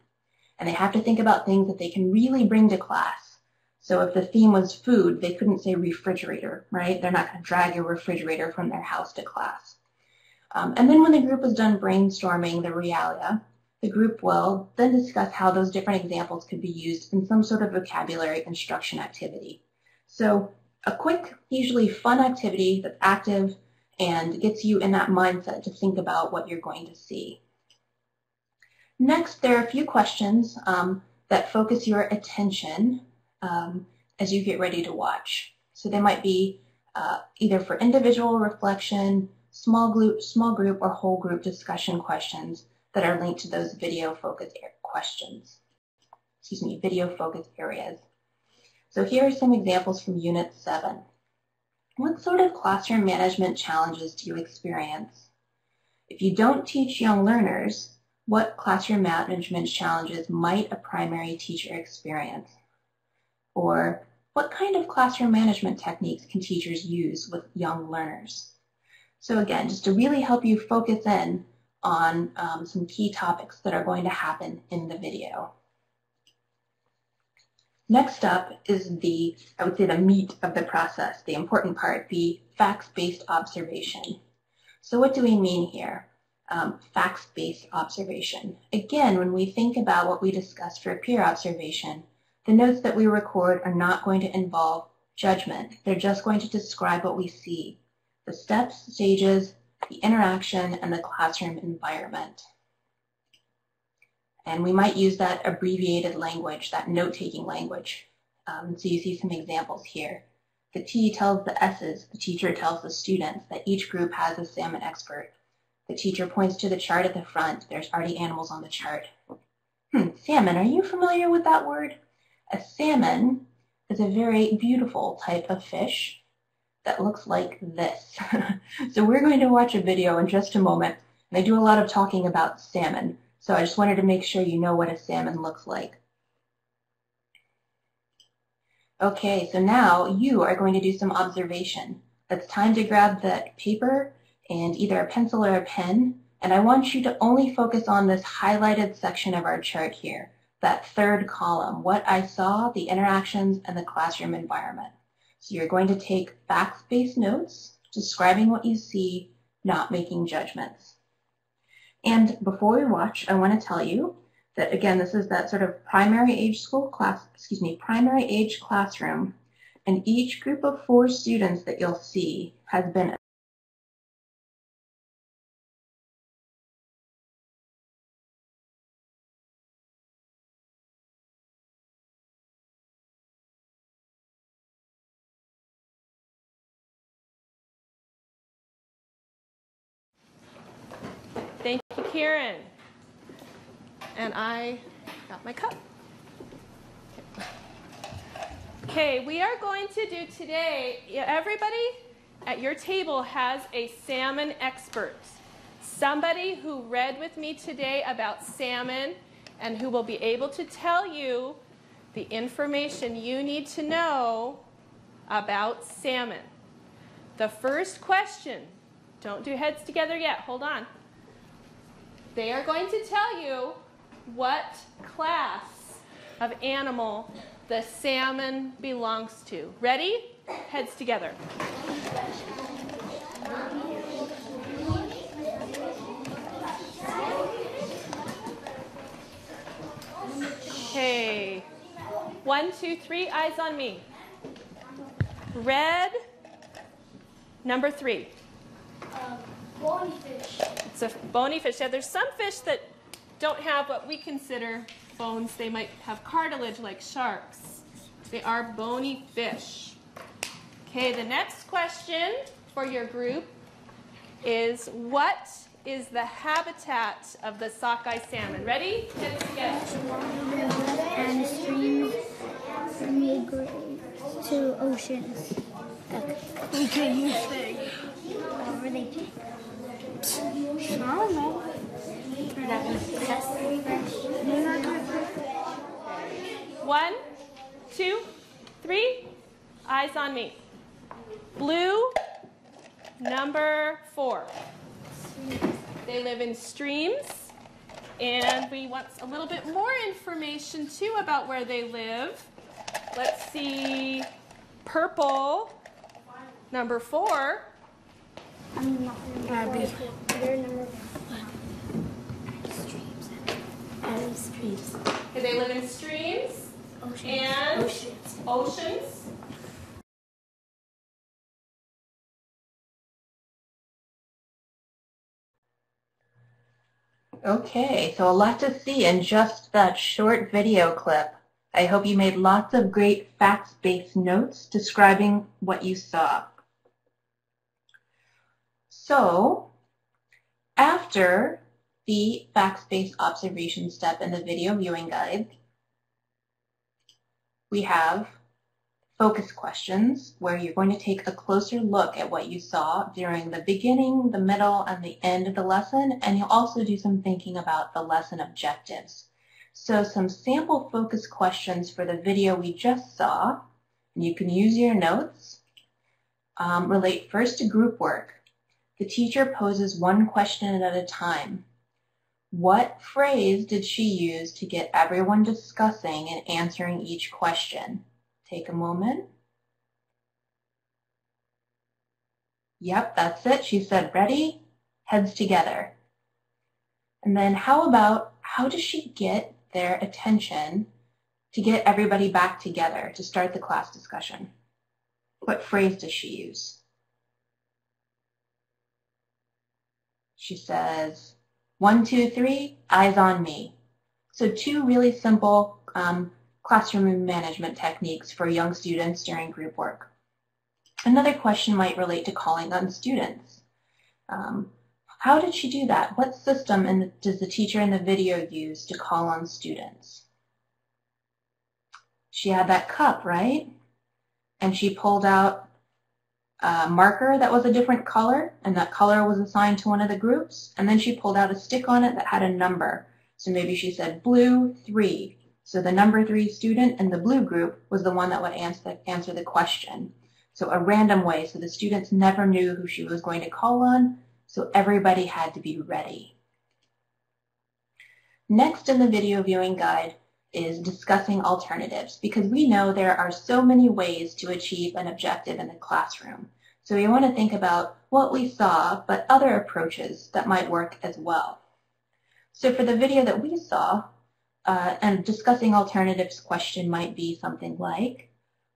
And they have to think about things that they can really bring to class. So if the theme was food, they couldn't say refrigerator, right? They're not going to drag a refrigerator from their house to class. And then when the group is done brainstorming the realia, the group will then discuss how those different examples could be used in some sort of vocabulary instruction activity. So a quick, usually fun activity that's active and gets you in that mindset to think about what you're going to see. Next, there are a few questions that focus your attention as you get ready to watch. So they might be either for individual reflection, small group, or whole group discussion questions that are linked to those video focus areas. So here are some examples from Unit 7. What sort of classroom management challenges do you experience? If you don't teach young learners, what classroom management challenges might a primary teacher experience? Or what kind of classroom management techniques can teachers use with young learners? So again, just to really help you focus in on some key topics that are going to happen in the video. Next up is I would say the meat of the process, the important part, the facts-based observation. So what do we mean here? Facts-based observation. Again, when we think about what we discussed for peer observation, the notes that we record are not going to involve judgment. They're just going to describe what we see, the steps, stages, the interaction, and the classroom environment. And we might use that abbreviated language, that note-taking language. So you see some examples here. The T tells the S's, the teacher tells the students that each group has a salmon expert. The teacher points to the chart at the front. There's already animals on the chart. Salmon, are you familiar with that word? A salmon is a very beautiful type of fish that looks like this. So we're going to watch a video in just a moment, and I do a lot of talking about salmon. So I just wanted to make sure you know what a salmon looks like. Okay, so now you are going to do some observation. It's time to grab that paper and either a pencil or a pen, and I want you to only focus on this highlighted section of our chart here, that third column, what I saw, the interactions, and the classroom environment. So you're going to take facts-based notes, describing what you see, not making judgments. And before we watch, I want to tell you that, again, this is that sort of primary age classroom, and each group of 4 students that you'll see has been Thank you, Karen. And I got my cup. Okay, we are going to do today, everybody at your table has a salmon expert. Somebody who read with me today about salmon and who will be able to tell you the information you need to know about salmon. The first question, don't do heads together yet, hold on. They are going to tell you what class of animal the salmon belongs to. Ready? Heads together. Okay. 1, 2, 3, eyes on me. Red, number 3. Bony fish. It's a bony fish. Yeah, there's some fish that don't have what we consider bones. They might have cartilage like sharks. They are bony fish. Okay, the next question for your group is, what is the habitat of the sockeye salmon? Ready? Heads together. And streams migrate to oceans. Okay, you say. Whatever they do. I don't know. That was just 1, 2, 3, eyes on me. Blue, number 4. They live in streams, and we want a little bit more information too about where they live. Let's see, purple, number 4. I'm not going to They're number 1. Streams. Okay, they live in streams and oceans. Okay, so a lot to see in just that short video clip. I hope you made lots of great facts-based notes describing what you saw. So, after the facts-based observation step in the video viewing guide, we have focus questions where you're going to take a closer look at what you saw during the beginning, the middle, and the end of the lesson, and you'll also do some thinking about the lesson objectives. So some sample focus questions for the video we just saw, and you can use your notes, relate first to group work. The teacher poses one question at a time. What phrase did she use to get everyone discussing and answering each question? Take a moment. Yep, that's it. She said, ready, heads together. And then how does she get their attention to get everybody back together to start the class discussion? What phrase does she use? She says, 1, 2, 3, eyes on me. So 2 really simple classroom management techniques for young students during group work. Another question might relate to calling on students. How did she do that? What system does the teacher in the video use to call on students? She had that cup, right? And she pulled out a marker that was a different color, and that color was assigned to one of the groups, and then she pulled out a stick on it that had a number. So maybe she said blue 3. So the number 3 student in the blue group was the one that would answer the question. So a random way, so the students never knew who she was going to call on, so everybody had to be ready. Next in the video viewing guide is discussing alternatives, because we know there are so many ways to achieve an objective in the classroom. So we want to think about what we saw, but other approaches that might work as well. So for the video that we saw, and discussing alternatives question might be something like,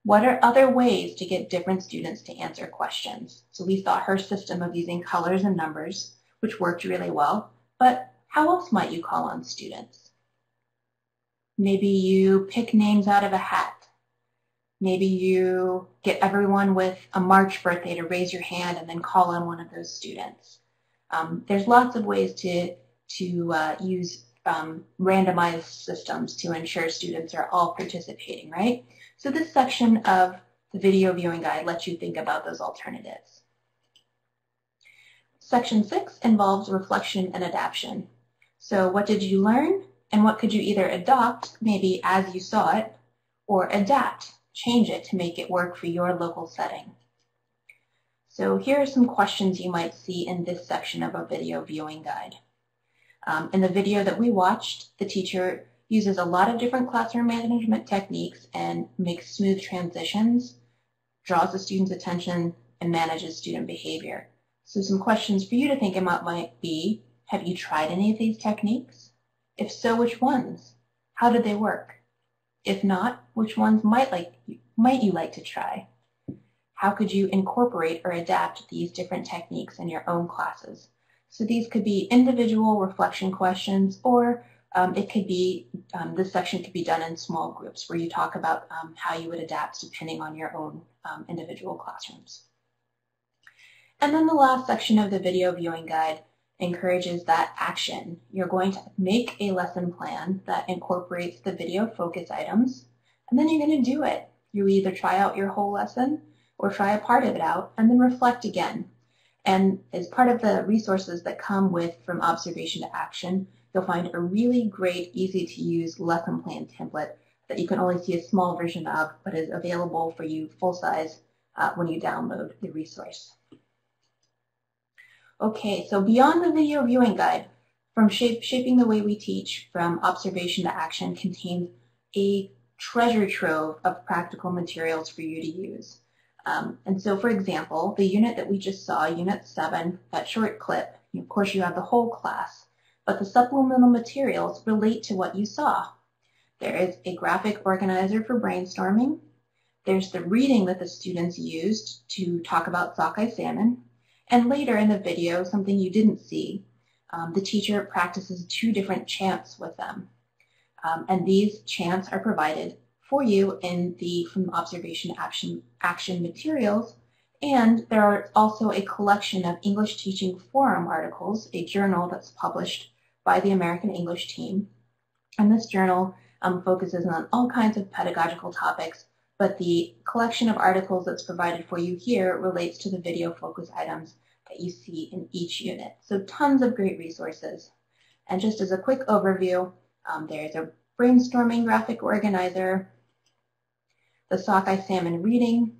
what are other ways to get different students to answer questions? So we saw her system of using colors and numbers, which worked really well, but how else might you call on students? Maybe you pick names out of a hat. Maybe you get everyone with a March birthday to raise your hand and then call on one of those students. There's lots of ways to use randomized systems to ensure students are all participating, right? So this section of the video viewing guide lets you think about those alternatives. Section 6 involves reflection and adaptation. So what did you learn, and what could you either adopt, maybe as you saw it, or adapt, change it to make it work for your local setting. So here are some questions you might see in this section of a video viewing guide. In the video that we watched, the teacher uses a lot of different classroom management techniques and makes smooth transitions, draws the student's attention, and manages student behavior. So some questions for you to think about might be, have you tried any of these techniques? If so, which ones? How did they work? If not, which ones might you like to try? How could you incorporate or adapt these different techniques in your own classes? So these could be individual reflection questions, or it could be, this section could be done in small groups where you talk about how you would adapt depending on your own individual classrooms. And then the last section of the video viewing guide encourages that action. You're going to make a lesson plan that incorporates the video focus items, and then you're going to do it. You either try out your whole lesson or try a part of it out, and then reflect again. And as part of the resources that come with From Observation to Action, you'll find a really great, easy-to-use lesson plan template that you can only see a small version of, but is available for you full-size when you download the resource. Okay, so beyond the video viewing guide, From Shaping the Way We Teach, From Observation to Action contains a treasure trove of practical materials for you to use. And so, for example, the unit that we just saw, Unit 7, that short clip, of course you have the whole class, but the supplemental materials relate to what you saw. There is a graphic organizer for brainstorming. There's the reading that the students used to talk about sockeye salmon. And later in the video, something you didn't see, the teacher practices 2 different chants with them. And these chants are provided for you in the From Observation to Action materials, and there are also a collection of English Teaching Forum articles, a journal that's published by the American English team. And this journal focuses on all kinds of pedagogical topics, but the collection of articles that's provided for you here relates to the video focus items that you see in each unit. So tons of great resources. And just as a quick overview, there's a brainstorming graphic organizer, the sockeye salmon reading,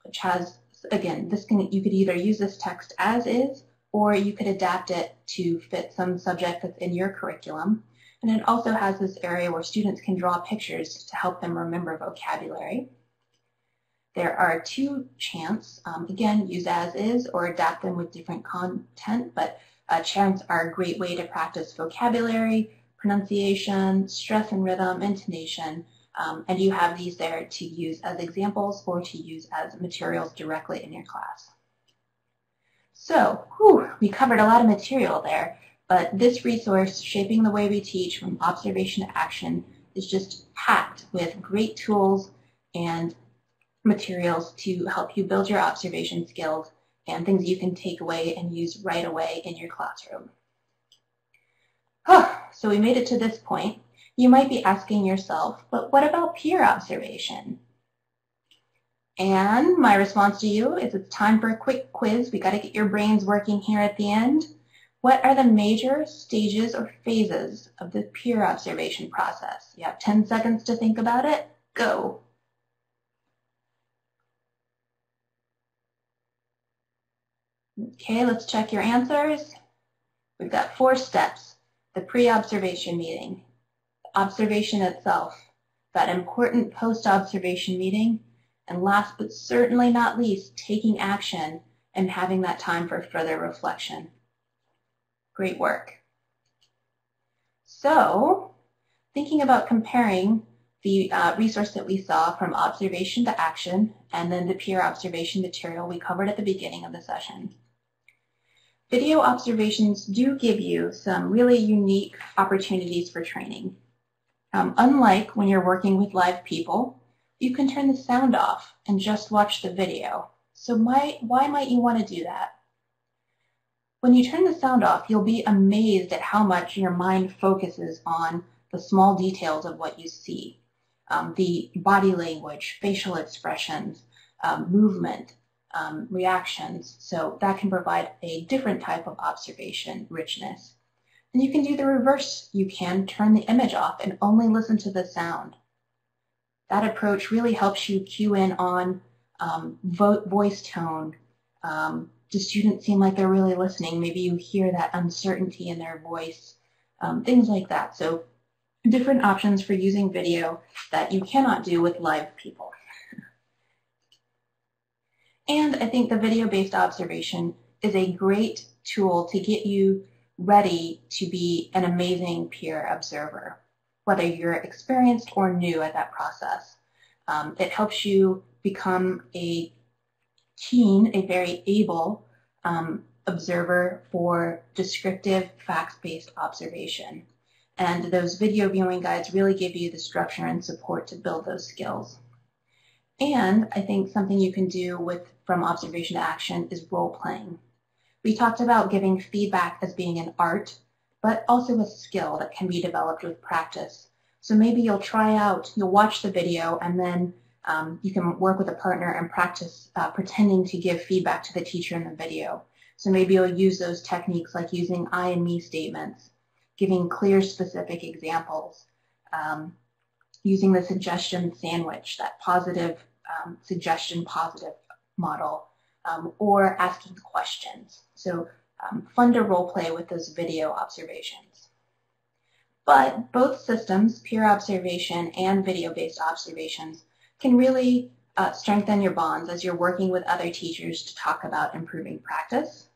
which has, again, you could either use this text as is, or you could adapt it to fit some subject that's in your curriculum. And it also has this area where students can draw pictures to help them remember vocabulary. There are 2 chants, again, use as is or adapt them with different content, but chants are a great way to practice vocabulary, pronunciation, stress and rhythm, intonation, and you have these there to use as examples or to use as materials directly in your class. So, we covered a lot of material there, but this resource, Shaping the Way We Teach, From Observation to Action, is just packed with great tools and materials to help you build your observation skills and things you can take away and use right away in your classroom. So we made it to this point. You might be asking yourself, but what about peer observation? And my response to you is it's time for a quick quiz. We got to get your brains working here at the end. What are the major stages or phases of the peer observation process? You have 10 seconds to think about it. Go. Okay, let's check your answers. We've got 4 steps. The pre-observation meeting, the observation itself, that important post-observation meeting, and last but certainly not least, taking action and having that time for further reflection. Great work. So, thinking about comparing the resource that we saw From Observation to Action and then the peer observation material we covered at the beginning of the session. Video observations do give you some really unique opportunities for training. Unlike when you're working with live people, you can turn the sound off and just watch the video. So why might you want to do that? When you turn the sound off, you'll be amazed at how much your mind focuses on the small details of what you see. The body language, facial expressions, movement, reactions. So that can provide a different type of observation richness. And you can do the reverse. You can turn the image off and only listen to the sound. That approach really helps you cue in on voice tone. Do students seem like they're really listening? Maybe you hear that uncertainty in their voice, things like that. So different options for using video that you cannot do with live people. And I think the video-based observation is a great tool to get you ready to be an amazing peer observer, whether you're experienced or new at that process. It helps you become a very able observer for descriptive, facts-based observation. And those video viewing guides really give you the structure and support to build those skills. And I think something you can do from observation to action is role-playing. We talked about giving feedback as being an art, but also a skill that can be developed with practice. So maybe you'll watch the video, and then you can work with a partner and practice pretending to give feedback to the teacher in the video. So maybe you'll use those techniques like using I and me statements, giving clear, specific examples, using the suggestion sandwich, that positive suggestion, positive model, or asking questions. So fun to role play with those video observations. But both systems, peer observation and video-based observations, can really strengthen your bonds as you're working with other teachers to talk about improving practice.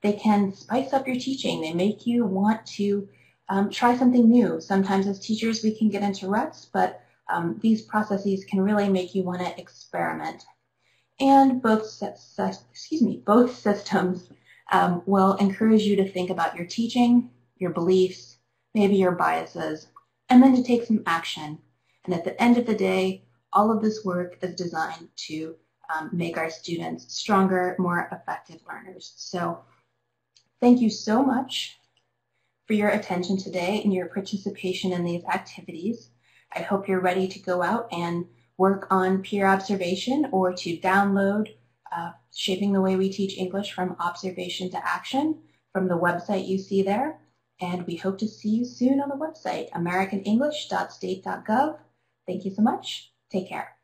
They can spice up your teaching. They make you want to try something new. Sometimes as teachers we can get into ruts, but these processes can really make you want to experiment. And both systems will encourage you to think about your teaching, your beliefs, maybe your biases, and then to take some action. And at the end of the day, all of this work is designed to make our students stronger, more effective learners. So thank you so much for your attention today and your participation in these activities. I hope you're ready to go out and work on peer observation or to download Shaping the Way We Teach English from Observation to Action from the website you see there. And we hope to see you soon on the website, americanenglish.state.gov. Thank you so much. Take care.